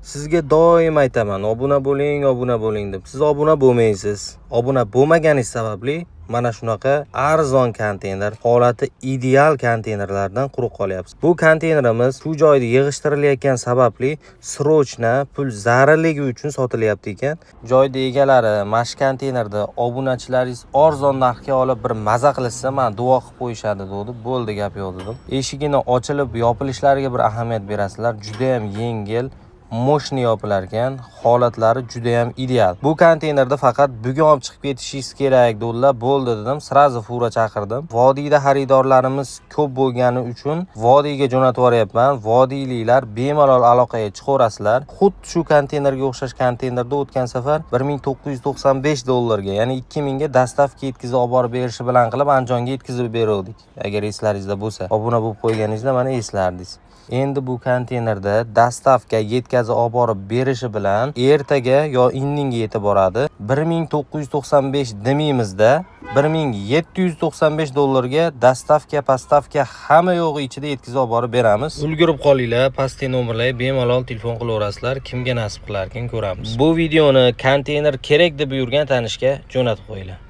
Sizga doim aytaman, obuna bo'ling deb. Siz obuna bo'lmaysiz. Obuna bo'lmaganingiz sababli mana shunaqa arzon konteyner, holati ideal konteynerlardan quruq qolyapsiz. Bu konteynerimiz shu joyda yig'ishtirilayotgan sababli srochna pul zararligi uchun sotilyapti ekan. Joyda egalari mash konteynerda obunachilaringiz arzon narxga olib bir maza qilsa, men duo qilib qo'yishadi dedi. Bo'ldi, gap yo'q dedim. Eshigini ochilib yopilishlariga bir ahamiyat berasizlar. Juda ham yengil, moshni yopilar ekan, holatlari juda ham ideal. Bu konteynerda faqat bugun olib chiqib ketishingiz kerak dedilar. Bo'ldi dedim. Srazi fura chaqirdim. Vodiyda xaridorlarimiz ko'p bo'lgani uchun vodiyga jo'natib yuboryapman. Vodiyliklar bemalol aloqaga chiqaverasizlar. Xuddi shu konteynerga o'xshash konteynerda o'tgan safar $1995, ya'ni 2000 ga dastavka yetkazib olib borib berishi bilan qilib Andijonga yetkazib berdik. Agar eslaringizda bo'lsa, obuna bo'lib qo'yganingizda mana eslardingiz. Endi bu konteynerda dastavka yetkazib olib borib berishi bilan ertaga yo indinga yetib boradi. 1995 demaymiz-da, $1795 ga dastavka, pastavka hamma yo'g'i ichida yetkazib olib borib beramiz. Ulgurib qolinglar, pastdagi nomerlarga bemalol telefon qilaverasizlar. Kimga nasib qilarkan ko'ramiz. Bu videoni konteyner kerak deb yurgan tanishga jo'natib qo'yinglar.